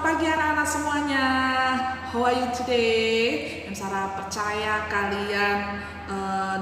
pagi anak-anak semuanya. How are you today? Mem Sarah percaya kalian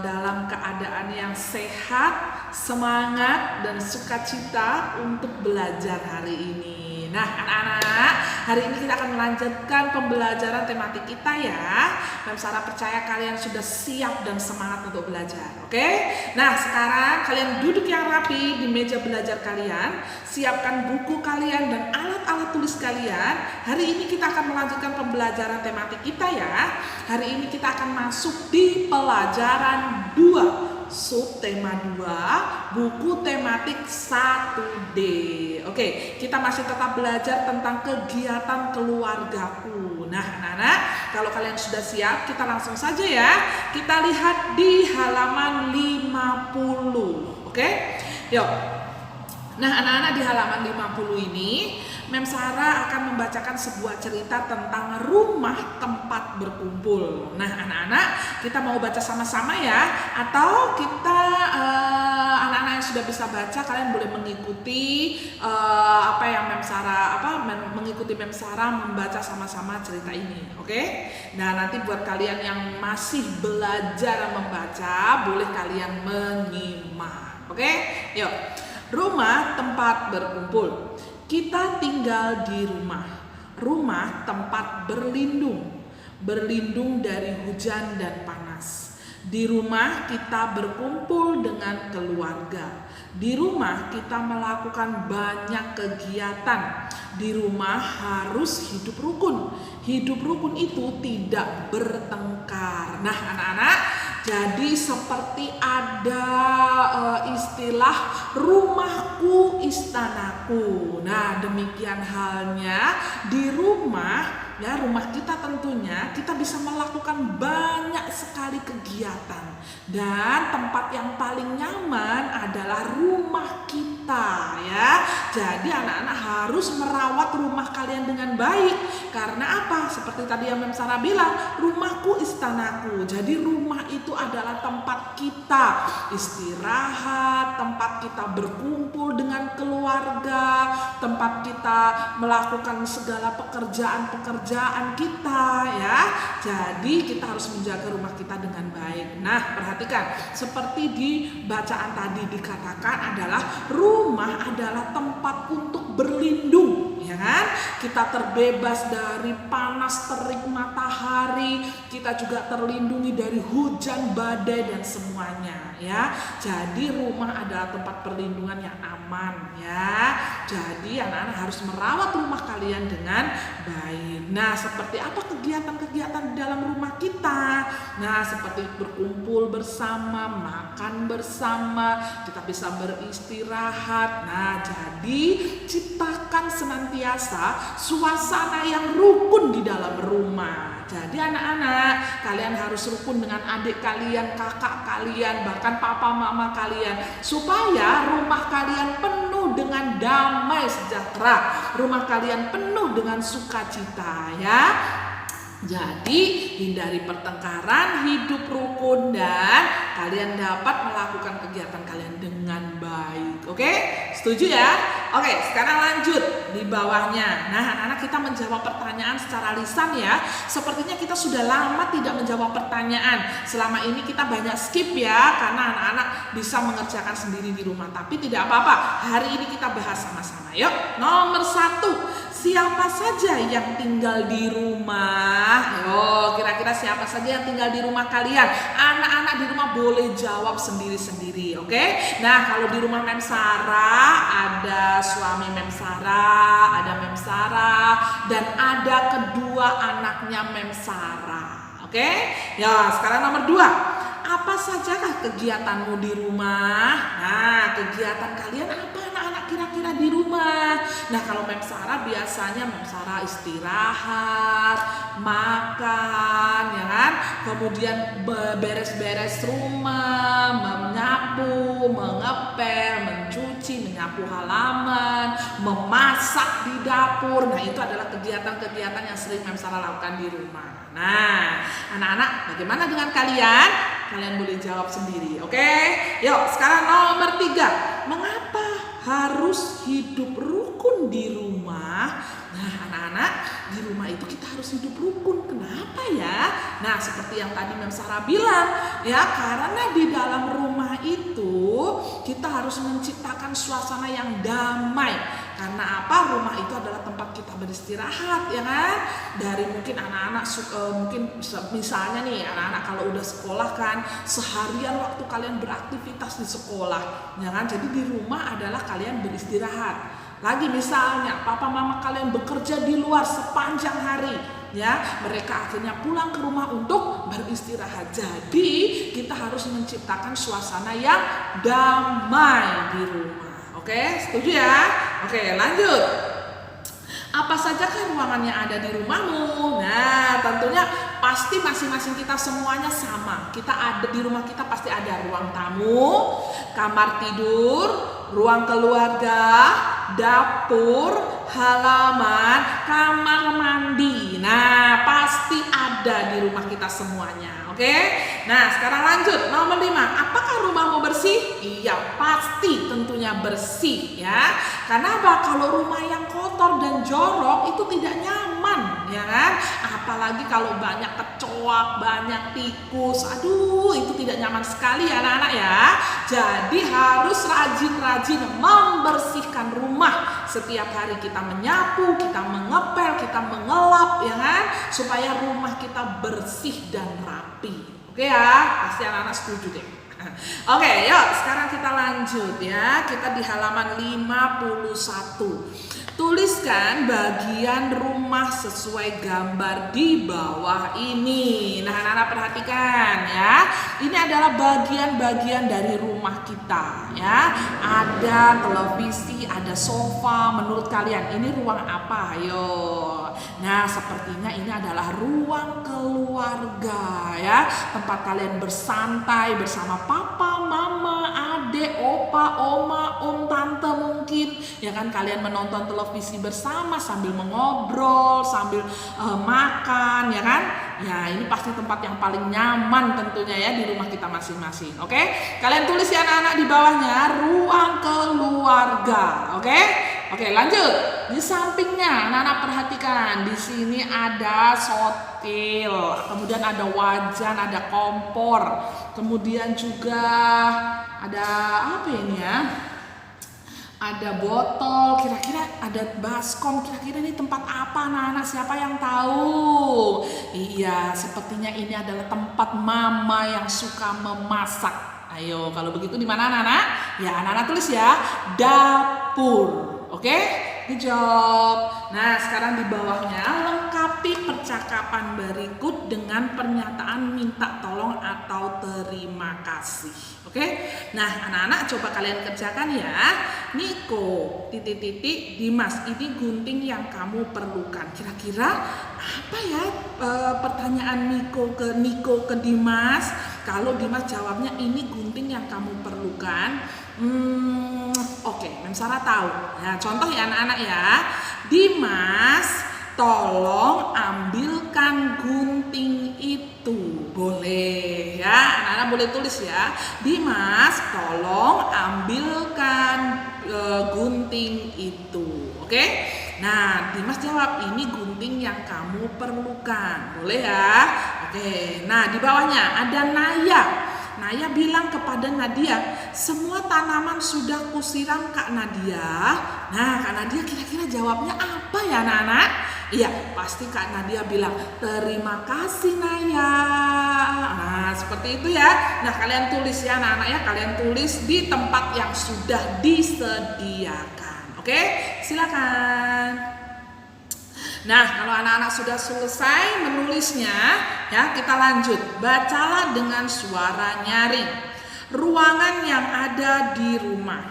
dalam keadaan yang sehat, semangat, dan sukacita untuk belajar hari ini. Nah anak-anak, hari ini kita akan melanjutkan pembelajaran tematik kita ya. Mem Sarah percaya kalian sudah siap dan semangat untuk belajar. Oke? Nah sekarang kalian duduk yang rapi di meja belajar kalian. Siapkan buku kalian dan alat-alat tulis kalian. Hari ini kita akan melanjutkan pembelajaran tematik kita ya. Hari ini kita akan masuk di pelajaran 2. Subtema 2, buku tematik 1D. Oke, kita masih tetap belajar tentang kegiatan keluargaku. Nah anak-anak, kalau kalian sudah siap, kita langsung saja ya. Kita lihat di halaman 50. Oke, yuk. Nah anak-anak, di halaman 50 ini Mem Sarah akan membacakan sebuah cerita tentang rumah tempat berkumpul. Nah anak-anak, kita mau baca sama-sama ya. Atau kita anak-anak yang sudah bisa baca, kalian boleh mengikuti apa yang Mem Sarah mengikuti Mem Sarah membaca sama-sama cerita ini. Oke? Nah nanti buat kalian yang masih belajar membaca, boleh kalian menyimak. Oke? Yuk. Rumah tempat berkumpul. Kita tinggal di rumah tempat berlindung dari hujan dan panas. Di rumah kita berkumpul dengan keluarga. Di rumah kita melakukan banyak kegiatan. Di rumah harus hidup rukun. Hidup rukun itu tidak bertengkar. Nah anak-anak, jadi seperti ada istilah rumahku istanaku. Nah demikian halnya di rumah ya, rumah kita tentunya kita bisa melakukan banyak sekali kegiatan. Dan tempat yang paling nyaman adalah rumah kita ya. Jadi anak-anak harus merawat rumah kalian dengan baik. Karena apa? Seperti tadi yang Mem Sarah bilang, rumahku istanaku. Jadi rumah itu adalah tempat kita istirahat, tempat kita berkumpul dengan keluarga, tempat kita melakukan segala pekerjaan kita ya. Jadi kita harus menjaga rumah kita dengan baik. Nah perhatikan, seperti di bacaan tadi dikatakan adalah rumah adalah tempat untuk berlindung, ya kan? Kita terbebas dari panas terik matahari, kita juga terlindungi dari hujan badai dan semuanya ya. Jadi rumah adalah tempat perlindungan yang aman ya. Jadi anak-anak harus merawat rumah kalian dengan baik. Nah seperti apa kegiatan-kegiatan di dalam rumah kita? Nah seperti berkumpul bersama, makan bersama, kita bisa beristirahat. Nah jadi ciptakan senantiasa suasana yang rukun di dalam rumah. Jadi anak-anak, kalian harus rukun dengan adik kalian, kakak kalian, bahkan papa mama kalian, supaya rumah kalian penuh dengan damai sejahtera, rumah kalian penuh dengan sukacita ya. Jadi hindari pertengkaran, hidup rukun, dan kalian dapat melakukan kegiatan kalian dengan baik. Oke? Setuju ya? Oke, sekarang lanjut di bawahnya. Nah anak-anak, kita menjawab pertanyaan secara lisan ya. Sepertinya kita sudah lama tidak menjawab pertanyaan. Selama ini kita banyak skip ya, karena anak-anak bisa mengerjakan sendiri di rumah. Tapi tidak apa-apa, hari ini kita bahas sama-sama. Yuk, nomor 1. Siapa saja yang tinggal di rumah? Yo, kira-kira siapa saja yang tinggal di rumah kalian? Anak-anak di rumah boleh jawab sendiri-sendiri, oke? Nah, kalau di rumah Mem Sarah, ada suami Mem Sarah, ada Mem Sarah, dan ada kedua anaknya Mem Sarah, oke? Ya, sekarang nomor 2. Apa sajakah kegiatanmu di rumah? Nah, kegiatan kalian apa anak-anak kira-kira di rumah? Nah, kalau Mem Sarah biasanya Mem Sarah istirahat, makan, ya kan? Kemudian beres-beres rumah, menyapu, mengepel, mencuci, menyapu halaman, memasak di dapur. Nah, itu adalah kegiatan-kegiatan yang sering Mem Sarah lakukan di rumah. Nah, anak-anak, bagaimana dengan kalian? Kalian boleh jawab sendiri, oke? Yuk, sekarang nomor 3. Mengapa harus hidup rukun di rumah. Nah, anak-anak, di rumah itu kita harus hidup rukun. Kenapa ya? Nah, seperti yang tadi Mem Sarah bilang, ya, karena di dalam rumah itu kita harus menciptakan suasana yang damai. Karena apa? Rumah itu adalah tempat kita beristirahat, ya kan? Dari mungkin anak-anak mungkin misalnya nih, anak-anak kalau udah sekolah kan, seharian waktu kalian beraktivitas di sekolah, ya kan? Jadi di rumah adalah kalian beristirahat. Lagi misalnya papa mama kalian bekerja di luar sepanjang hari, ya, mereka akhirnya pulang ke rumah untuk beristirahat. Jadi kita harus menciptakan suasana yang damai di rumah. Oke, setuju ya? Oke, lanjut. Apa saja kan ruangan yang ada di rumahmu? Nah, tentunya pasti masing-masing kita semuanya sama. Kita ada di rumah kita pasti ada ruang tamu, kamar tidur, ruang keluarga, dapur, halaman, kamar mandi. Nah, pasti ada di rumah kita semuanya. Oke? Nah, sekarang lanjut. Nomor 5. Apakah rumahmu bersih? Iya, pasti tentunya bersih ya. Karena apa? Kalau rumah yang kotor dan jorok itu tidak nyaman, ya kan? Apalagi kalau banyak kecoak, banyak tikus. Aduh, itu tidak nyaman sekali ya anak-anak ya. Jadi harus rajin-rajin membersihkan rumah. Setiap hari kita menyapu, kita mengepel, kita mengelap, ya kan? Supaya rumah kita bersih dan rapi. Oke ya, pasti anak-anak setuju deh. Oke, yuk sekarang kita lanjut ya. Kita di halaman 51. Tuliskan bagian rumah sesuai gambar di bawah ini. Nah, anak-anak perhatikan ya. Ini adalah bagian-bagian dari rumah kita ya. Ada televisi, ada sofa. Menurut kalian ini ruang apa? Ayo. Nah, sepertinya ini adalah ruang keluarga ya. Tempat kalian bersantai bersama papa, mama, adik, opa, oma, om, tante mungkin. Ya kan, kalian menonton televisi bersama sambil mengobrol, sambil makan, ya kan? Ya, ini pasti tempat yang paling nyaman tentunya ya di rumah kita masing-masing. Oke? Kalian tulis ya anak-anak di bawahnya ruang keluarga. Oke? Oke, lanjut. Di sampingnya anak-anak perhatikan, di sini ada sotil, kemudian ada wajan, ada kompor, kemudian juga ada apa ini ya? Ada botol, kira-kira ada baskom, kira-kira ini tempat apa anak-anak, siapa yang tahu? Iya, sepertinya ini adalah tempat mama yang suka memasak. Ayo, kalau begitu di mana anak-anak? Ya, anak-anak tulis ya, dapur. Oke, good job. Nah, sekarang di bawahnya lengkapi percakapan berikut dengan pernyataan minta tolong atau terima kasih. Oke, nah anak-anak coba kalian kerjakan ya. Niko, titik-titik, Dimas, ini gunting yang kamu perlukan. Kira-kira apa ya pertanyaan Niko ke Dimas? Kalau Dimas jawabnya ini gunting yang kamu perlukan. Oke, Mem Sarah tahu. Nah, contoh ya anak-anak ya. Dimas, tolong ambilkan gunting itu. Boleh ya, anak-anak boleh tulis ya. Dimas, tolong ambilkan gunting itu. Oke? Nah, Dimas jawab ini gunting yang kamu perlukan. Boleh ya? Oke. Nah, di bawahnya ada Naya. Naya bilang kepada Nadia, semua tanaman sudah kusiram Kak Nadia. Nah, Kak Nadia kira-kira jawabnya apa ya anak-anak? Iya, pasti Kak Nadia bilang, terima kasih Naya. Nah, seperti itu ya. Nah, kalian tulis ya anak-anak ya. Kalian tulis di tempat yang sudah disediakan. Oke, silakan. Nah, kalau anak-anak sudah selesai menulisnya, ya kita lanjut. Bacalah dengan suara nyaring. Ruangan yang ada di rumah.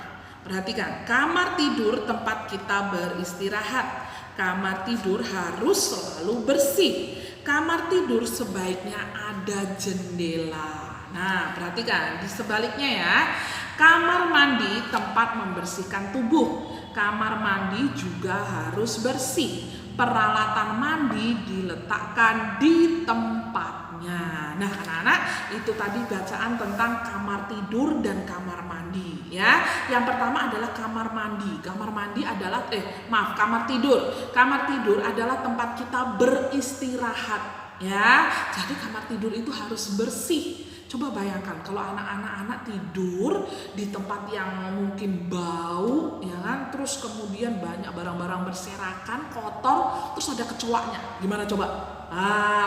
Perhatikan, kamar tidur tempat kita beristirahat. Kamar tidur harus selalu bersih. Kamar tidur sebaiknya ada jendela. Nah, perhatikan di sebaliknya ya. Kamar mandi tempat membersihkan tubuh. Kamar mandi juga harus bersih. Peralatan mandi diletakkan di tempatnya. Nah, anak-anak, itu tadi bacaan tentang kamar tidur dan kamar mandi. mandi ya. Yang pertama adalah kamar mandi. Kamar mandi adalah kamar tidur. Kamar tidur adalah tempat kita beristirahat ya. Jadi kamar tidur itu harus bersih. Coba bayangkan kalau anak-anak tidur di tempat yang mungkin bau ya kan, terus kemudian banyak barang-barang berserakan, kotor, terus ada kecoaknya. Gimana coba?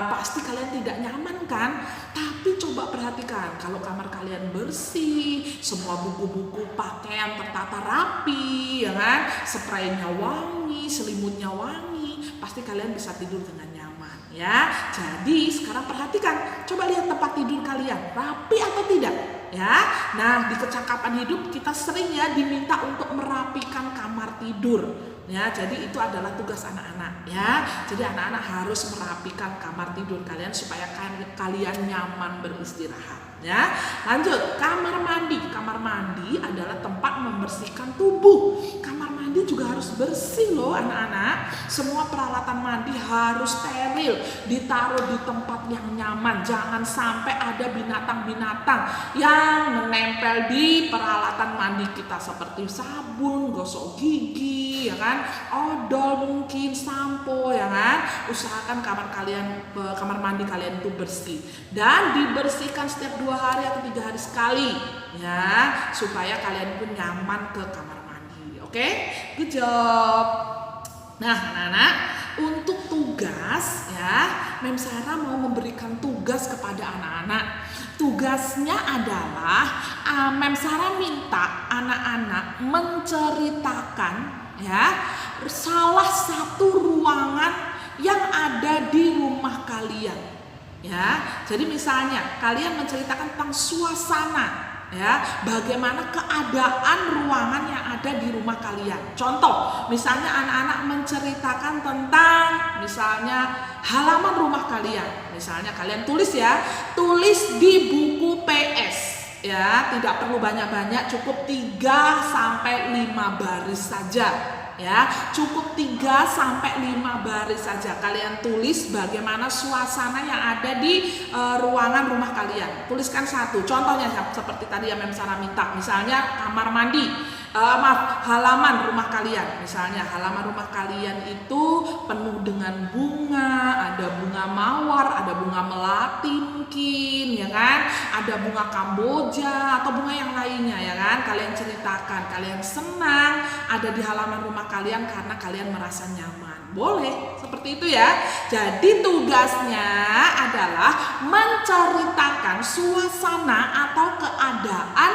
Pasti kalian tidak nyaman kan? Tapi coba perhatikan, kalau kamar kalian bersih, semua buku-buku pakaian tertata rapi ya kan, spraynya wangi, selimutnya wangi, pasti kalian bisa tidur dengan nyaman ya. Jadi sekarang perhatikan, coba lihat tempat tidur kalian rapi atau tidak ya. Nah, di kecakapan hidup kita sering ya diminta untuk merapikan kamar tidur ya. Jadi itu adalah tugas anak-anak ya. Jadi anak-anak harus merapikan kamar tidur kalian supaya kalian nyaman beristirahat ya. Lanjut, kamar mandi. Kamar mandi adalah tempat membersihkan tubuh. Kamar mandi juga harus bersih loh anak-anak. Semua peralatan mandi harus steril, ditaruh di tempat yang nyaman. Jangan sampai ada binatang-binatang yang menempel di peralatan mandi kita seperti sabun, gosok gigi ya kan, odol mungkin, sampo ya kan. Usahakan kamar mandi kalian itu bersih dan dibersihkan setiap 2 hari atau 3 hari sekali ya, supaya kalian pun nyaman ke kamar mandi. Oke, good job. Nah anak-anak, untuk tugas ya, Mem Sarah mau memberikan tugas kepada anak-anak. Tugasnya adalah Mem Sarah minta anak-anak menceritakan ya salah satu ruangan yang ada di rumah kalian ya. Jadi misalnya kalian menceritakan tentang suasana ya, bagaimana keadaan ruangan yang ada di rumah kalian. Contoh, misalnya anak-anak menceritakan tentang misalnya halaman rumah kalian. Misalnya kalian tulis di buku PS ya, tidak perlu banyak-banyak, cukup 3 sampai 5 baris saja ya, cukup 3 sampai 5 baris saja. Kalian tulis bagaimana suasana yang ada di ruangan rumah kalian. Tuliskan satu. Contohnya seperti tadi yang Mem Sarah minta, misalnya kamar mandi, halaman rumah kalian. Misalnya halaman rumah kalian itu penuh dengan bunga, ada bunga mawar, ada bunga melati mungkin ya kan, ada bunga kamboja atau bunga yang lainnya ya kan. Kalian ceritakan, kalian senang ada di halaman rumah kalian karena kalian merasa nyaman. Boleh seperti itu ya. Jadi tugasnya adalah menceritakan suasana atau keadaan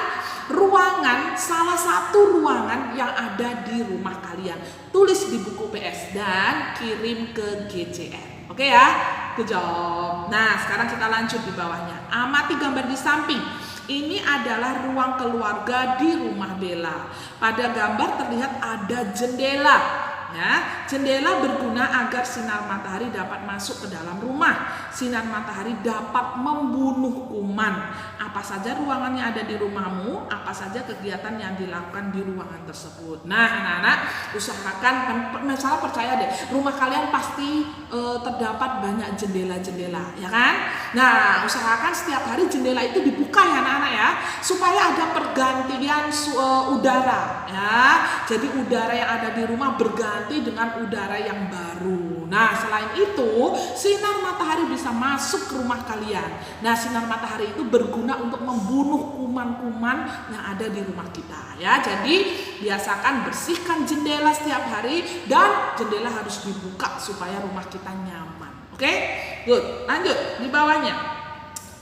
ruangan, salah satu ruangan yang ada di rumah kalian. Tulis di buku PS dan kirim ke GCR. Oke ya, good job. Nah sekarang kita lanjut di bawahnya. Amati gambar di samping. Ini adalah ruang keluarga di rumah Bella. Pada gambar terlihat ada jendela. Ya, jendela berguna agar sinar matahari dapat masuk ke dalam rumah. Sinar matahari dapat membunuh kuman. Apa saja ruangan yang ada di rumahmu, apa saja kegiatan yang dilakukan di ruangan tersebut. Nah anak-anak, usahakan, misalnya percaya deh, rumah kalian pasti terdapat banyak jendela-jendela ya kan. Nah usahakan setiap hari jendela itu dibuka ya anak-anak ya, supaya ada pergantian udara ya. Jadi udara yang ada di rumah berganti dengan udara yang baru. Nah selain itu sinar matahari bisa masuk ke rumah kalian. Nah sinar matahari itu berguna untuk membunuh kuman-kuman yang ada di rumah kita ya. Jadi biasakan bersihkan jendela setiap hari dan jendela harus dibuka supaya rumah kita nyaman. Oke, good. Lanjut di bawahnya.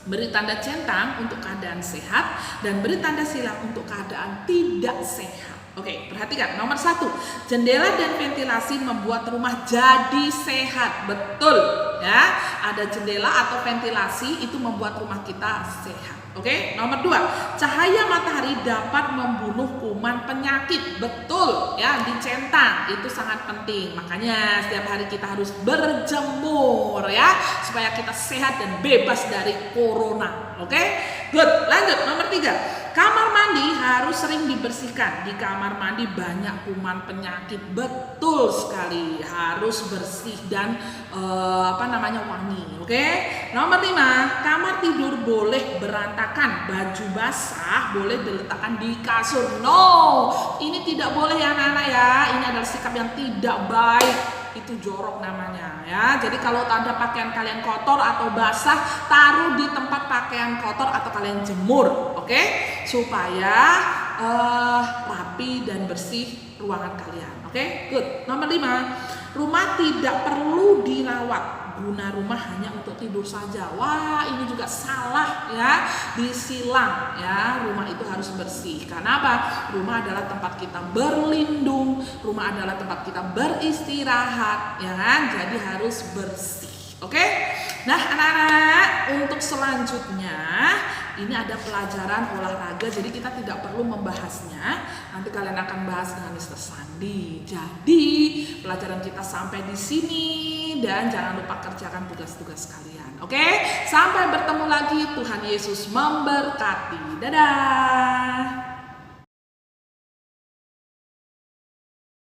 Beri tanda centang untuk keadaan sehat dan beri tanda silang untuk keadaan tidak sehat. Oke, perhatikan nomor 1, jendela dan ventilasi membuat rumah jadi sehat. Betul ya, ada jendela atau ventilasi itu membuat rumah kita sehat. Oke, nomor 2, cahaya matahari dapat membunuh kuman penyakit. Betul ya, dicentang itu sangat penting. Makanya setiap hari kita harus berjemur ya, supaya kita sehat dan bebas dari corona. Oke, good. Lanjut nomor 3, Kamar mandi harus sering dibersihkan. Di kamar mandi banyak kuman penyakit. Betul sekali, harus bersih dan wangi. Oke. Nomor 5, kamar tidur boleh berantakan. Baju basah boleh diletakkan di kasur. No, ini tidak boleh ya anak-anak ya. Ini adalah sikap yang tidak baik. Itu jorok namanya ya. Jadi kalau ada pakaian kalian kotor atau basah, taruh di tempat pakaian kotor atau kalian jemur, oke? Supaya rapi dan bersih ruangan kalian, oke? Good. Nomor 5, rumah tidak perlu dirawat. Guna rumah hanya untuk tidur saja. Wah, ini juga salah ya, disilang ya. Rumah itu harus bersih. Karena apa? Rumah adalah tempat kita berlindung, rumah adalah tempat kita beristirahat, ya kan? Jadi harus bersih. Oke? Nah, anak-anak, untuk selanjutnya ini ada pelajaran olahraga, jadi kita tidak perlu membahasnya. Nanti kalian akan bahas dengan Mr. Sandi. Jadi pelajaran kita sampai di sini dan jangan lupa kerjakan tugas-tugas kalian. Oke? Sampai bertemu lagi. Tuhan Yesus memberkati. Dadah.